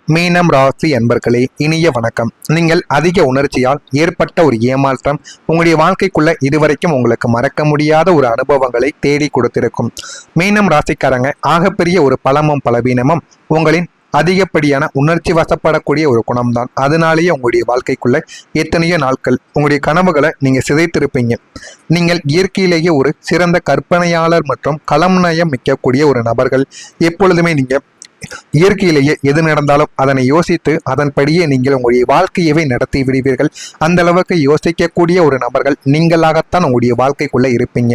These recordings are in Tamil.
மீனம் ராசி அன்பர்களே, இனிய வணக்கம். நீங்கள் அதிக உணர்ச்சியால் ஏற்பட்ட ஒரு ஏமாற்றம் உங்களுடைய வாழ்க்கைக்குள்ள இதுவரைக்கும் உங்களுக்கு மறக்க முடியாத ஒரு அனுபவங்களை தேடி கொடுத்திருக்கும். மீனம் ராசிக்காரங்க ஆகப்பெரிய ஒரு பலமும் பலவீனமும் உங்களின் அதிகப்படியான உணர்ச்சி வசப்படக்கூடிய ஒரு குணம்தான். அதனாலேயே உங்களுடைய வாழ்க்கைக்குள்ள எத்தனையோ நாட்கள் உங்களுடைய கனவுகளை நீங்க சிதைத்திருப்பீங்க. நீங்கள் இயற்கையிலேயே ஒரு சிறந்த கற்பனையாளர் மற்றும் களம்நயம் மிக்கக்கூடிய ஒரு நபர்கள். எப்பொழுதுமே நீங்க இயற்கையிலேயே எது நடந்தாலும் அதனை யோசித்து அதன்படியே நீங்கள் உங்களுடைய வாழ்க்கையவே நடத்தி விடுவீர்கள். அந்த அளவுக்கு யோசிக்கக்கூடிய ஒரு நபர்கள் நீங்களாகத்தான் உங்களுடைய வாழ்க்கைக்குள்ள இருப்பீங்க.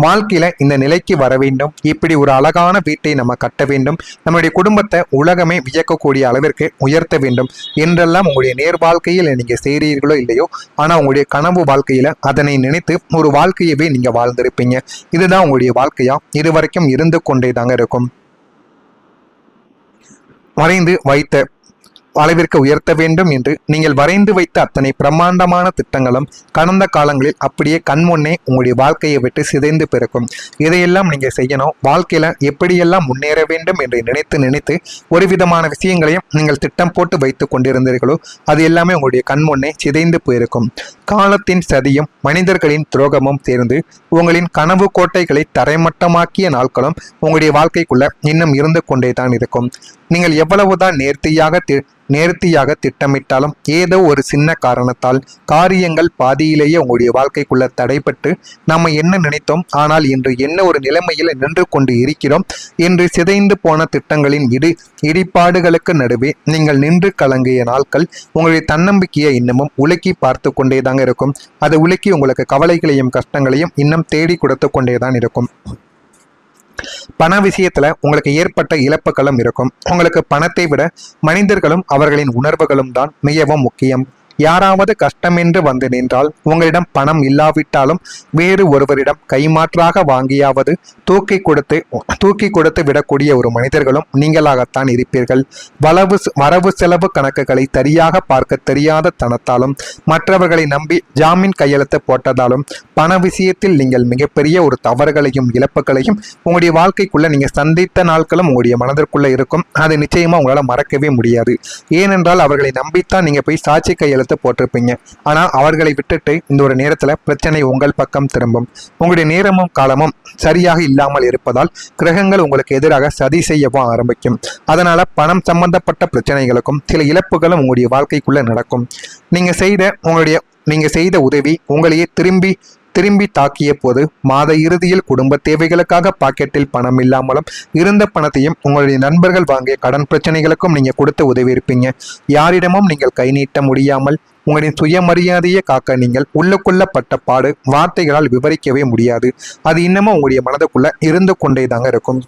வாழ்க்கையில இந்த நிலைக்கு வர வேண்டும், இப்படி ஒரு அழகான வீட்டை நம்ம கட்ட வேண்டும், நம்முடைய குடும்பத்தை உலகமே வியக்கக்கூடிய அளவிற்கு உயர்த்த வேண்டும் என்றெல்லாம் உங்களுடைய நேர் வாழ்க்கையில் நீங்க செய்கிறீர்களோ இல்லையோ, ஆனா உங்களுடைய கனவு வாழ்க்கையில அதனை நினைத்து ஒரு வாழ்க்கையவே நீங்க வாழ்ந்திருப்பீங்க. இதுதான் உங்களுடைய வாழ்க்கையா இதுவரைக்கும் இருந்து கொண்டே தாங்க இருக்கும். வரைந்து வைத்த அளவிற்கு உயர்த்த வேண்டும் என்று நீங்கள் வரைந்து வைத்த அத்தனை பிரம்மாண்டமான திட்டங்களும் கடந்த காலங்களில் அப்படியே கண்முன்னே உங்களுடைய வாழ்க்கையை விட்டு சிதைந்து பிறக்கும். இதையெல்லாம் நீங்க செய்யணும். வாழ்க்கையில எப்படியெல்லாம் முன்னேற வேண்டும் என்று நினைத்து ஒரு விதமான விஷயங்களையும் நீங்கள் திட்டம் போட்டு வைத்து கொண்டிருந்தீர்களோ அது எல்லாமே உங்களுடைய கண்முன்னே சிதைந்து போயிருக்கும். காலத்தின் சதியும் மனிதர்களின் துரோகமும் சேர்ந்து உங்களின் கனவு கோட்டைகளை தரைமட்டமாக்கிய நாட்களும் உங்களுடைய வாழ்க்கைக்குள்ள இன்னும் இருந்து கொண்டே தான் இருக்கும். நீங்கள் எவ்வளவுதான் நேர்த்தியாக திட்டமிட்டாலும் ஏதோ ஒரு சின்ன காரணத்தால் காரியங்கள் பாதியிலேயே உங்களுடைய வாழ்க்கைக்குள்ள தடைப்பட்டு நம்ம என்ன நினைத்தோம், ஆனால் இன்று என்ன ஒரு நிலைமையில் நின்று கொண்டு இருக்கிறோம் என்று சிதைந்து போன திட்டங்களின் இடிபாடுகளுக்கு நடுவே நீங்கள் நின்று கலங்கிய நாட்கள் உங்களுடைய தன்னம்பிக்கையை இன்னமும் உலுக்கி பார்த்து கொண்டேதாங்க இருக்கும். அது உலுக்கி உங்களுக்கு கவலைகளையும் கஷ்டங்களையும் இன்னும் தேடி கொடுத்து கொண்டேதான் இருக்கும். பண விஷயத்துல உங்களுக்கு ஏற்பட்ட இழப்புகளும் இருக்கும். உங்களுக்கு பணத்தை விட மனிதர்களும் அவர்களின் உணர்வுகளும் தான் மிகவும் முக்கியம். யாராவது கஷ்டம் என்று வந்து நின்றால் உங்களிடம் பணம் இல்லாவிட்டாலும் வேறு ஒருவரிடம் கைமாற்றாக வாங்கியாவது தூக்கி கொடுத்து விடக்கூடிய ஒரு மனிதர்களும் நீங்களாகத்தான் இருப்பீர்கள். வரவு செலவு கணக்குகளை சரியாக பார்க்க தெரியாத தனத்தாலும் மற்றவர்களை நம்பி ஜாமீன் கையெழுத்து போட்டதாலும் பண விஷயத்தில் நீங்கள் மிகப்பெரிய ஒரு தவறுகளையும் இழப்புகளையும் உங்களுடைய வாழ்க்கைக்குள்ள நீங்க சந்தித்த நாட்களும் உங்களுடைய மனதிற்குள்ள இருக்கும். அது நிச்சயமா உங்களால் மறக்கவே முடியாது. ஏனென்றால் அவர்களை நம்பித்தான் நீங்க போய் சாட்சி கையெழுத்து போட்டிருப்பீங்க. ஆனா அவர்களை விட்டுட்டு இந்த ஒரு நேரத்துல பிரச்சனை உங்கள் பக்கம் திரும்பும். உங்களுடைய நேரமும் காலமும் சரியாக இல்லாமல் இருப்பதால் கிரகங்கள் உங்களுக்கு எதிராக சதி செய்யவும் ஆரம்பிக்கும். அதனால பணம் சம்பந்தப்பட்ட பிரச்சனைகளுக்கும் சில இழப்புகளும் உங்களுடைய வாழ்க்கைக்குள்ள நடக்கும். நீங்க செய்த உதவி உங்களையே திரும்பி தாக்கிய போது மாத இறுதியில் குடும்ப தேவைகளுக்காக பாக்கெட்டில் பணம் இல்லாமலும் இருந்த பணத்தையும் உங்களுடைய நண்பர்கள் வாங்கிய கடன் பிரச்சனைகளுக்கும் நீங்க கொடுத்து உதவி இருப்பீங்க. யாரிடமும் நீங்கள் கை நீட்ட முடியாமல் உங்களின் சுயமரியாதையை காக்க நீங்கள் உள்ளுக்குள்ளப்பட்ட பாடு வார்த்தைகளால் விவரிக்கவே முடியாது. அது இன்னமும் உங்களுடைய மனதுக்குள்ள இருந்து கொண்டே தாங்க இருக்கும்.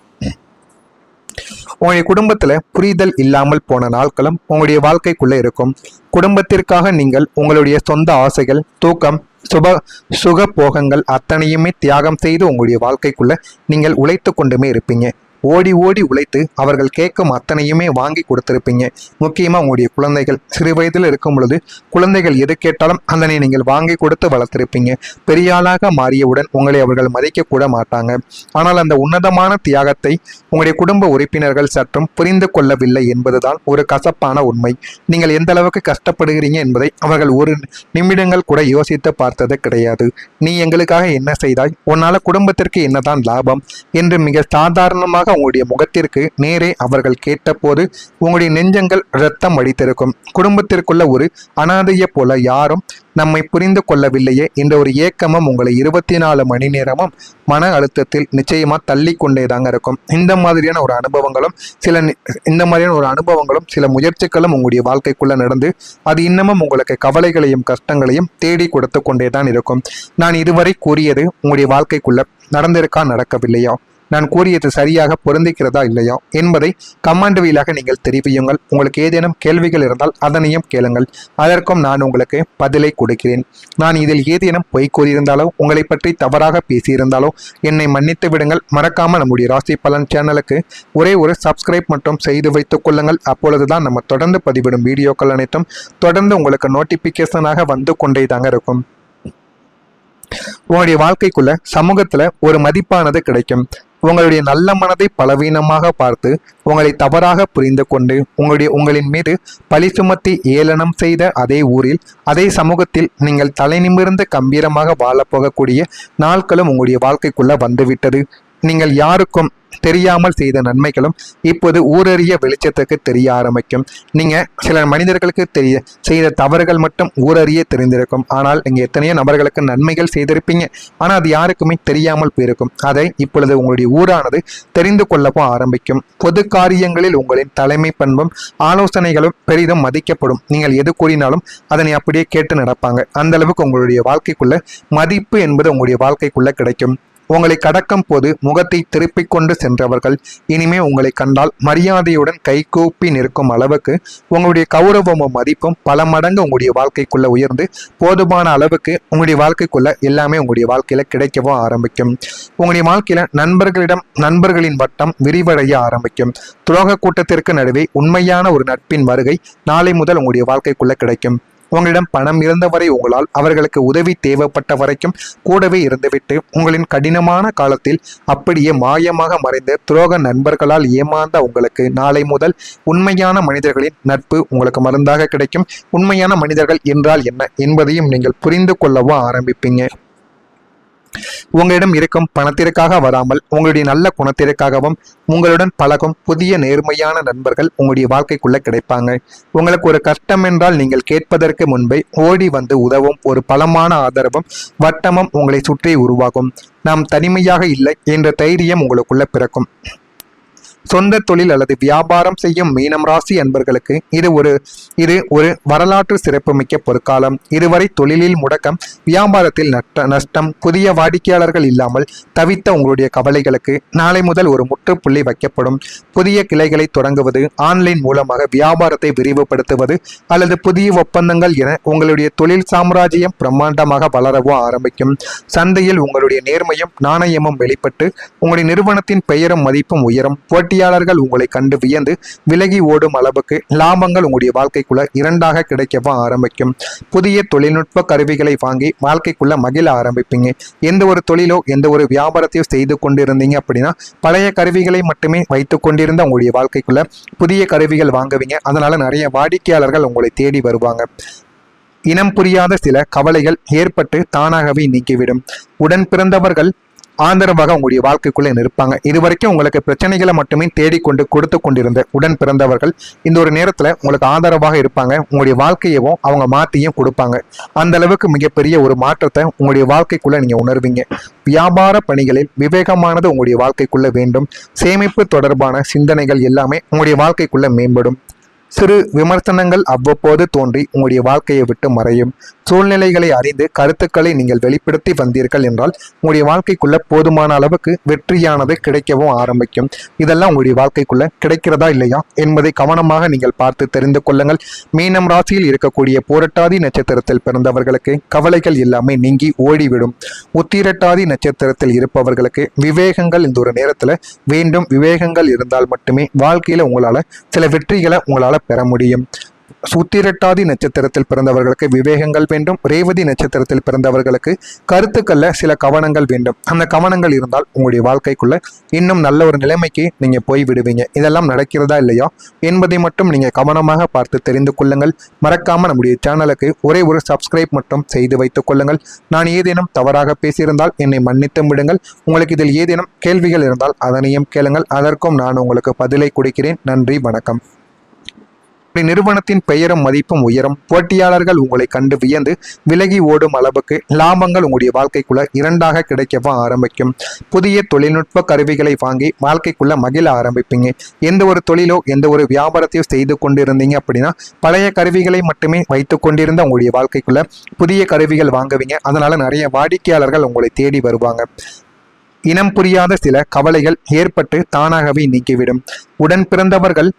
உங்களுடைய குடும்பத்துல புரிதல் இல்லாமல் போன நாட்களும் உங்களுடைய வாழ்க்கைக்குள்ள இருக்கும். குடும்பத்திற்காக நீங்கள் உங்களுடைய சொந்த ஆசைகள், தூக்கம், சுக போகங்கள் அத்தனையுமே தியாகம் செய்து உங்களுடைய வாழ்க்கைக்குள்ள நீங்கள் உழைத்து கொண்டுமே இருப்பீங்க. ஓடி உழைத்து அவர்கள் கேட்கும் அத்தனையுமே வாங்கி கொடுத்திருப்பீங்க. முக்கியமா உங்களுடைய குழந்தைகள் சிறு வயதில் இருக்கும் பொழுது குழந்தைகள் எது கேட்டாலும் அதனை நீங்கள் வாங்கி கொடுத்து வளர்த்திருப்பீங்க. பெரிய ஆளாக மாறியவுடன் உங்களை அவர்கள் மதிக்க கூட மாட்டாங்க. ஆனால் அந்த உன்னதமான தியாகத்தை உங்களுடைய குடும்ப உறுப்பினர்கள் சற்றும் புரிந்து கொள்ளவில்லை என்பதுதான் ஒரு கசப்பான உண்மை. நீங்கள் எந்த அளவுக்கு கஷ்டப்படுகிறீங்க என்பதை அவர்கள் ஒரு நிமிடங்கள் கூட யோசித்து பார்த்தது கிடையாது. நீ எங்களுக்காக என்ன செய்தாய், உன்னால குடும்பத்திற்கு என்னதான் லாபம் என்று மிக சாதாரணமாக உங்களுடைய முகத்திற்கு நேரே அவர்கள் கேட்டபோது உங்களுடைய நெஞ்சங்கள் இரத்தம் அடித்திருக்கும். குடும்பத்திற்குள்ள ஒரு அனாதையை போல யாரும் நம்மை புரிந்து கொள்ளவில்லையே என்ற ஒரு ஏக்கமும் உங்களை 24 மணி நேரமும் மன அழுத்தத்தில் நிச்சயமா தள்ளி கொண்டே தாங்க இருக்கும். இந்த மாதிரியான ஒரு அனுபவங்களும் சில முயற்சிகளும் உங்களுடைய வாழ்க்கைக்குள்ள நடந்து அது இன்னமும் உங்களுக்கு கவலைகளையும் கஷ்டங்களையும் தேடி கொடுத்து கொண்டே தான் இருக்கும். நான் இதுவரை கூறியது உங்களுடைய வாழ்க்கைக்குள்ள நடந்திருக்கா, நடக்கவில்லையா, நான் கூறியது சரியாக பொருந்திக்கிறதா இல்லையா என்பதை கமெண்ட் வழியாக நீங்கள் தெரிவியுங்கள். உங்களுக்கு ஏதேனும் கேள்விகள் இருந்தால் அதனையும் கேளுங்கள். அதற்கும் நான் உங்களுக்கு பதிலை கொடுக்கிறேன். நான் இதில் ஏதேனும் பொய் கூறியிருந்தாலோ உங்களை பற்றி தவறாக பேசியிருந்தாலோ என்னை மன்னித்து விடுங்கள். மறக்காமல் நம்முடைய ராசி பலன் சேனலுக்கு ஒரே ஒரு சப்ஸ்கிரைப் மற்றும் செய்து வைத்துக் கொள்ளுங்கள். அப்பொழுதுதான் நம்ம தொடர்ந்து பதிவிடும் வீடியோக்கள் அனைத்தும் தொடர்ந்து உங்களுக்கு நோட்டிபிகேஷனாக வந்து கொண்டே தாங்க இருக்கும். உங்களுடைய வாழ்க்கைக்குள்ள சமூகத்துல ஒரு மதிப்பானது கிடைக்கும். உங்களுடைய நல்ல மனதை பலவீனமாக பார்த்து உங்களை தவறாக புரிந்து கொண்டு உங்களின் மீது பழி சுமத்தி ஏளனம் செய்த அதே ஊரில் அதே சமூகத்தில் நீங்கள் தலை நிமிர்ந்து கம்பீரமாக வாழப்போகக்கூடிய நாட்களும் உங்களுடைய வாழ்க்கைக்குள்ள வந்துவிட்டது. நீங்கள் யாருக்கும் தெரியாமல் செய்த நன்மைகளும் இப்போது ஊரறிய வெளிச்சத்துக்கு தெரிய ஆரம்பிக்கும். நீங்க சில மனிதர்களுக்கு செய்த தவறுகள் மட்டும் ஊரறிய தெரிந்திருக்கும். ஆனால் நீங்க எத்தனையோ நபர்களுக்கு நன்மைகள் செய்திருப்பீங்க. ஆனால் அது யாருக்குமே தெரியாமல் போயிருக்கும். அதை இப்பொழுது உங்களுடைய ஊரானது தெரிந்து கொள்ளவும் ஆரம்பிக்கும். பொது காரியங்களில் உங்களின் தலைமை பண்பும் ஆலோசனைகளும் பெரிதும் மதிக்கப்படும். நீங்கள் எது கூறினாலும் அதனை அப்படியே கேட்டு நடப்பாங்க. அந்த அளவுக்கு உங்களுடைய வாழ்க்கைக்குள்ள மதிப்பு என்பது உங்களுடைய வாழ்க்கைக்குள்ள கிடைக்கும். உங்களை கடக்கும் போது முகத்தை திருப்பிக் கொண்டு சென்றவர்கள் இனிமே உங்களை கண்டால் மரியாதையுடன் கைகூப்பி நிற்கும் அளவுக்கு உங்களுடைய கௌரவமும் மதிப்பும் பல மடங்கு உங்களுடைய வாழ்க்கைக்குள்ள உயர்ந்து போதுமான அளவுக்கு உங்களுடைய வாழ்க்கைக்குள்ள எல்லாமே உங்களுடைய வாழ்க்கையில கிடைக்கவும் ஆரம்பிக்கும். உங்களுடைய வாழ்க்கையில நண்பர்களின் வட்டம் விரிவடைய ஆரம்பிக்கும். துரோக கூட்டத்திற்கு நடுவே உண்மையான ஒரு நட்பின் வருகை நாளை முதல் உங்களுடைய வாழ்க்கைக்குள்ள கிடைக்கும். உங்களிடம் பணம் இருந்தவரை உங்களால் அவர்களுக்கு உதவி தேவைப்பட்ட வரைக்கும் கூடவே இருந்துவிட்டு உங்களின் கடினமான காலத்தில் அப்படியே மாயமாக மறைந்த துரோக நண்பர்களால் ஏமாந்த உங்களுக்கு நாளை முதல் உண்மையான மனிதர்களின் நட்பு உங்களுக்கு மருந்தாக கிடைக்கும். உண்மையான மனிதர்கள் என்றால் என்ன என்பதையும் நீங்கள் புரிந்து கொள்ளவும் ஆரம்பிப்பீங்க. உங்களிடம் இருக்கும் பணத்திற்காக வராமல் உங்களுடைய நல்ல குணத்திற்காகவும் உங்களுடன் பழகும் புதிய நேர்மையான நண்பர்கள் உங்களுடைய வாழ்க்கைக்குள்ள கிடைப்பாங்க. உங்களுக்கு ஒரு கஷ்டம் என்றால் நீங்கள் கேட்பதற்கு முன்பே ஓடி வந்து உதவும் ஒரு பலமான ஆதரவும் வட்டமும் உங்களை சுற்றி உருவாகும். நாம் தனிமையாக இல்லை என்ற தைரியம் உங்களுக்குள்ள பிறக்கும். சொந்த தொழில் அல்லது வியாபாரம் செய்யும் மீனம் ராசி அன்பர்களுக்கு இது ஒரு வரலாற்று சிறப்புமிக்க பொற்காலம். இதுவரை தொழிலில் முடக்கம், வியாபாரத்தில் நஷ்டம், புதிய வாடிக்கையாளர்கள் இல்லாமல் தவித்த உங்களுடைய கவலைகளுக்கு நாளை முதல் ஒரு முற்றுப்புள்ளி வைக்கப்படும். புதிய கிளைகளை தொடங்குவது, ஆன்லைன் மூலமாக வியாபாரத்தை விரிவுபடுத்துவது அல்லது புதிய ஒப்பந்தங்கள் என உங்களுடைய தொழில் சாம்ராஜ்யம் பிரம்மாண்டமாக வளரவோ ஆரம்பிக்கும். சந்தையில் உங்களுடைய நேர்மையும் நாணயமும் வெளிப்பட்டு உங்களுடைய நிறுவனத்தின் பெயரும் மதிப்பும் உயரும். போட்டியாளர்கள் உங்களை கண்டு வியந்து விலகி ஓடும் அளவுக்கு லாபங்கள் உங்களுடைய வாழ்க்கைக்குள்ள இரண்டாக கிடைக்கவும் ஆரம்பிக்கும். புதிய தொழில்நுட்ப கருவிகளை வாங்கி வாழ்க்கைக்குள்ள மகிழ ஆரம்பிப்பீங்க. எந்த ஒரு தொழிலோ எந்த ஒரு வியாபாரத்தையோ செய்து கொண்டிருந்தீங்க அப்படின்னா பழைய கருவிகளை மட்டுமே வைத்துக் கொண்டிருந்த உங்களுடைய வாழ்க்கைக்குள்ள புதிய கருவிகள் வாங்குவீங்க. அதனால நிறைய வாடிக்கையாளர்கள் உங்களை தேடி வருவாங்க. இனம் புரியாத சில கவலைகள் ஏற்பட்டு தானாகவே நீக்கிவிடும். உடன் பிறந்தவர்கள் ஆதரவாக உங்களுடைய வாழ்க்கைக்குள்ளே நிற்பாங்க. இதுவரைக்கும் உங்களுக்கு பிரச்சனைகளை மட்டுமே தேடிக்கொண்டு கொடுத்து கொண்டிருந்த உடன் பிறந்தவர்கள் இந்த ஒரு நேரத்துல உங்களுக்கு ஆதரவாக இருப்பாங்க. உங்களுடைய வாழ்க்கையவும் அவங்க மாத்தியும் கொடுப்பாங்க. அந்த அளவுக்கு மிகப்பெரிய ஒரு மாற்றத்தை உங்களுடைய வாழ்க்கைக்குள்ள நீங்க உணர்வீங்க. வியாபார பணிகளில் விவேகமானது உங்களுடைய வாழ்க்கைக்குள்ள வேண்டும். சேமிப்பு தொடர்பான சிந்தனைகள் எல்லாமே உங்களுடைய வாழ்க்கைக்குள்ள மேம்படும். சிறு விமர்சனங்கள் அவ்வப்போது தோன்றி உங்களுடைய வாழ்க்கையை விட்டு மறையும். சூழ்நிலைகளை அறிந்து கருத்துக்களை நீங்கள் வெளிப்படுத்தி வந்தீர்கள் என்றால் உங்களுடைய வாழ்க்கைக்குள்ள போதுமான அளவுக்கு வெற்றியானது கிடைக்கவும் ஆரம்பிக்கும். இதெல்லாம் உங்களுடைய வாழ்க்கைக்குள்ள கிடைக்கிறதா இல்லையா என்பதை கவனமாக நீங்கள் பார்த்து தெரிந்து கொள்ளுங்கள். மீனம் ராசியில் இருக்கக்கூடிய பூரட்டாதி நட்சத்திரத்தில் பிறந்தவர்களுக்கு கவலைகள் எல்லாமே நீங்கி ஓடிவிடும். உத்திரட்டாதி நட்சத்திரத்தில் இருப்பவர்களுக்கு விவேகங்கள் இந்த ஒரு நேரத்துல வேண்டும். விவேகங்கள் இருந்தால் மட்டுமே வாழ்க்கையில உங்களால சில வெற்றிகளை உங்களால பெற முடியும். உத்திரட்டாதி நட்சத்திரத்தில் பிறந்தவர்களுக்கு விவேகங்கள் வேண்டும். ரேவதி நட்சத்திரத்தில் பிறந்தவர்களுக்கு கருத்துக்கள்ல சில கவனங்கள் வேண்டும். அந்த கவனங்கள் இருந்தால் உங்களுடைய வாழ்க்கைக்குள்ள இன்னும் நல்ல ஒரு நிலைமைக்கு நீங்க போய் விடுவீங்க. இதெல்லாம் நடக்கிறதா இல்லையா என்பதை மட்டும் நீங்க கவனமாக பார்த்து தெரிந்து கொள்ளுங்கள். மறக்காம நம்முடைய சேனலுக்கு ஒரே ஒரு சப்ஸ்கிரைப் மட்டும் செய்து வைத்துக் கொள்ளுங்கள். நான் ஏதேனும் தவறாக பேசியிருந்தால் என்னை மன்னித்து விடுங்கள். உங்களுக்கு இதில் ஏதேனும் கேள்விகள் இருந்தால் அதனையும் கேளுங்கள். அதற்கும் நான் உங்களுக்கு பதிலை கொடுக்கிறேன். நன்றி, வணக்கம். நிறுவனத்தின் பெயரும் மதிப்பும் உயரும். போட்டியாளர்கள் உங்களை கண்டு வியந்து விலகி ஓடும் அளவுக்கு லாபங்கள் உங்களுடைய வாழ்க்கைக்குள்ள இரண்டாக கிடைக்கவும் ஆரம்பிக்கும். புதிய தொழில்நுட்ப கருவிகளை வாங்கி வாழ்க்கைக்குள்ள மகிழ ஆரம்பிப்பீங்க. எந்த ஒரு தொழிலோ எந்த ஒரு வியாபாரத்தையோ செய்து கொண்டிருந்தீங்க அப்படின்னா பழைய கருவிகளை மட்டுமே வைத்துக் கொண்டிருந்த உங்களுடைய வாழ்க்கைக்குள்ள புதிய கருவிகள் வாங்குவீங்க. அதனால நிறைய வாடிக்கையாளர்கள் உங்களை தேடி வருவாங்க. இனம் புரியாத சில கவலைகள் ஏற்பட்டு தானாகவே நீக்கிவிடும். உடன் பிறந்தவர்கள்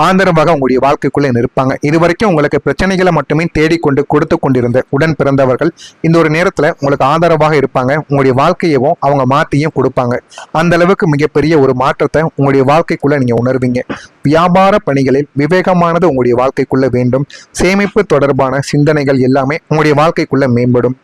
ஆதரவாக உங்களுடைய வாழ்க்கைக்குள்ளே நிற்பாங்க. இதுவரைக்கும் உங்களுக்கு பிரச்சனைகளை மட்டுமே தேடிக்கொண்டு கொடுத்து கொண்டிருந்த உடன் பிறந்தவர்கள் இந்த ஒரு நேரத்துல உங்களுக்கு ஆதரவாக இருப்பாங்க. உங்களுடைய வாழ்க்கையவும் அவங்க மாத்தியும் கொடுப்பாங்க. அந்த அளவுக்கு மிகப்பெரிய ஒரு மாற்றத்தை உங்களுடைய வாழ்க்கைக்குள்ள நீங்க உணர்வீங்க. வியாபார பணிகளில் விவேகமானது உங்களுடைய வாழ்க்கைக்குள்ள வேண்டும். சேமிப்பு தொடர்பான சிந்தனைகள் எல்லாமே உங்களுடைய வாழ்க்கைக்குள்ள மேம்படும்.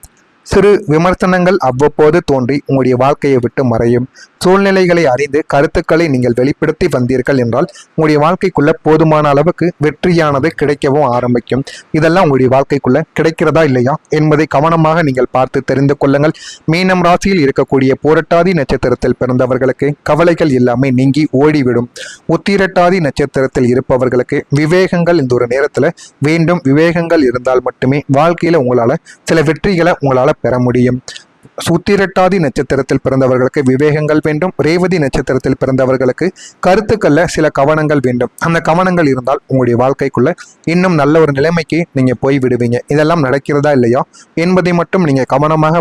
சிறு விமர்சனங்கள் அவ்வப்போது தோன்றி உங்களுடைய வாழ்க்கையை விட்டு மறையும். சூழ்நிலைகளை அறிந்து கருத்துக்களை நீங்கள் வெளிப்படுத்தி வந்தீர்கள் என்றால் உங்களுடைய வாழ்க்கைக்குள்ள போதுமான அளவுக்கு வெற்றியானது கிடைக்கவும் ஆரம்பிக்கும். இதெல்லாம் உங்களுடைய வாழ்க்கைக்குள்ள கிடைக்கிறதா இல்லையா என்பதை கவனமாக நீங்கள் பார்த்து தெரிந்து கொள்ளுங்கள். மீனம் ராசியில் இருக்கக்கூடிய பூரட்டாதி நட்சத்திரத்தில் பிறந்தவர்களுக்கு கவலைகள் எல்லாமே நீங்கி ஓடிவிடும். உத்திரட்டாதி நட்சத்திரத்தில் இருப்பவர்களுக்கு விவேகங்கள் இந்த ஒரு நேரத்தில் வேண்டும். விவேகங்கள் இருந்தால் மட்டுமே வாழ்க்கையில உங்களால சில வெற்றிகளை உங்களால பெற முடியும். உத்திரட்டாதி நட்சத்திரத்தில் பிறந்தவர்களுக்கு விவேகங்கள் வேண்டும். ரேவதி நட்சத்திரத்தில் பிறந்தவர்களுக்கு கருத்துக்கள்ல சில கவனங்கள் வேண்டும். அந்த கவனங்கள் இருந்தால் உங்களுடைய வாழ்க்கைக்குள்ள இன்னும் நல்ல ஒரு நிலைமைக்கு நீங்க போய் விடுவீங்க. இதெல்லாம் நடக்கிறதா இல்லையா என்பதை மட்டும் நீங்க கவனமாக